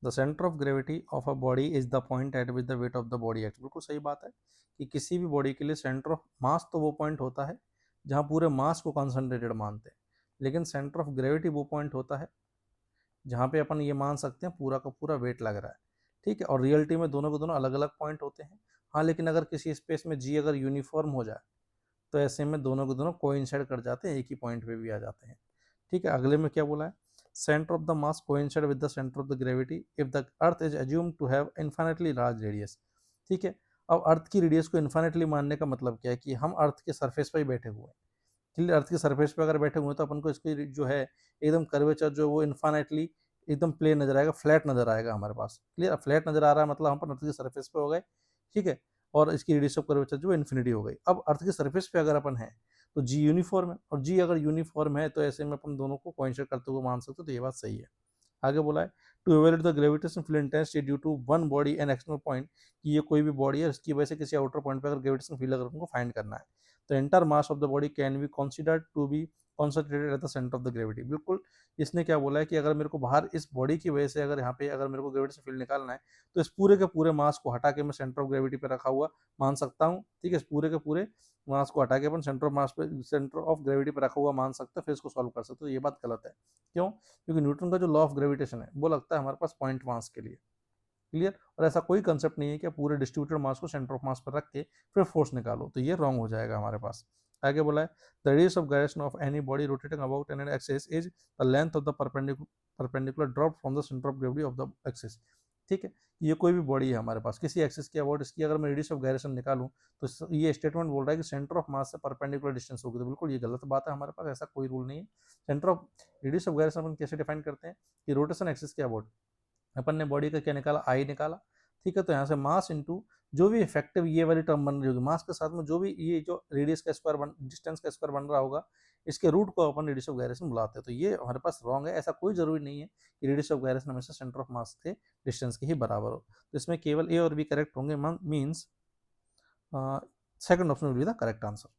The centre of gravity of a body is the point eight which the weight of the body act. बिल्कुल सही बात है कि किसी भी बॉडी के लिए सेंटर ऑफ मास तो वो पॉइंट होता है जहाँ पूरे मास को कॉन्सेंट्रेटेड मानते हैं, लेकिन सेंटर ऑफ ग्रेविटी वो पॉइंट होता है जहाँ पे अपन ये मान सकते हैं पूरा का पूरा वेट लग रहा है। ठीक है, और रियलिटी में दोनों के दोनों अलग अलग पॉइंट होते हैं। हाँ, लेकिन अगर किसी स्पेस में जी अगर यूनिफॉर्म हो जाए तो ऐसे में दोनों के दोनों कोइंसाइड कर जाते हैं, एक ही पॉइंट पे भी आ जाते हैं। ठीक है, अगले में क्या बोला है, centre of the mass coincide with the centre of the gravity if the earth is assume to have infinitely large radius. ठीक है, अब अर्थ की रेडियस को इन्फाइनेटली मानने का मतलब क्या है कि हम अर्थ के सरफेस पर ही बैठे हुए हैं। क्लियर, अर्थ के सरफेस पे अगर बैठे हुए हैं तो अपन को इसकी जो है एकदम कर्वेचर जो वो इन्फाइनेटली एकदम प्लेन नजर आएगा, फ्लैट नजर आएगा हमारे पास। क्लियर, फ्लैट नजर आ रहा है मतलब हम अपन अर्थ के सरफेस पे हो गए। ठीक है, और इसकी रेडियस ऑफ कर्वेचर जो इन्फिनिटी हो गई। अब अर्थ के सरफेस पे अगर अपन है तो जी यूनिफॉर्म है, और जी अगर यूनिफॉर्म है तो ऐसे में अपन दोनों को कोइंसाइड करते हुए मान सकते हो, तो ये बात सही है। आगे बोला है to evaluate the gravitation field intensity due to one body and external point, कि ये कोई भी बॉडी है उसकी वजह से किसी आउटर पॉइंट पे अगर ग्रेविटेशन फील्ड अगर उनको फाइंड करना है तो entire mass of the body can be considered to be concentrated at the centre of the gravity. बिल्कुल, इसने क्या बोला है कि अगर मेरे को बाहर इस बॉडी की वजह से अगर यहाँ पे अगर मेरे को ग्रेविटेशन फील्ड निकालना है तो इस पूरे के पूरे मास को हटा के मैं सेंटर ऑफ ग्रेविटी पे रखा हुआ मान सकता हूँ। ठीक है, इस पूरे के पूरे मास को हटा के अपन सेंटर ऑफ मास पे सेंटर ऑफ ग्रेविटी पे रखा हुआ मान सकते हैं, फिर इसको सॉल्व कर सकते हो। ये बात गलत है। क्यों? क्योंकि न्यूटन का जो लॉ ऑफ ग्रेविटेशन है वो लगता है हमारे पास पॉइंट मास के लिए। क्लियर, और ऐसा कोई कंसेप्ट नहीं है कि पूरे डिस्ट्रीब्यूटेड मास को सेंटर ऑफ मास पर रख के फिर फोर्स निकालो, तो ये रॉन्ग हो जाएगा हमारे पास। आगे बोला है the radius of gyration of any body rotating about an axis is the length of the perpendicular drop from the centre of gravity of the axis. ठीक है, ये कोई भी बॉडी है हमारे पास किसी एक्सिस के अबाउट, इसकी अगर मैं रेडियस ऑफ गायरेशन निकालूं तो ये स्टेटमेंट बोल रहा है कि सेंटर ऑफ मास से परपेंडिकुलर डिस्टेंस होगी, तो बिल्कुल ये गलत बात है। हमारे पास ऐसा कोई रूल नहीं है। Centre of radius of gyration अपन कैसे डिफाइन करते हैं कि रोटेशन एक्सिस के अबाउट अपन ने बॉडी का क्या निकाला, आई निकाला। ठीक है, तो यहाँ से मास इंटू जो भी इफेक्टिव ये वाली टर्म बन रही होगी मास के साथ में जो भी ये जो रेडियस का स्क्वायर बन डिस्टेंस का स्क्वायर बन रहा होगा, इसके रूट को अपन रेडियस ऑफ गायरेशन बुलाते हैं। तो ये हमारे पास रॉन्ग है। ऐसा कोई जरूरी नहीं है कि रेडियस ऑफ गायरेशन हमेशा सेंटर ऑफ मास के डिस्टेंस के ही बराबर हो। तो इसमें केवल ए और बी करेक्ट होंगे, means second option will be the correct answer.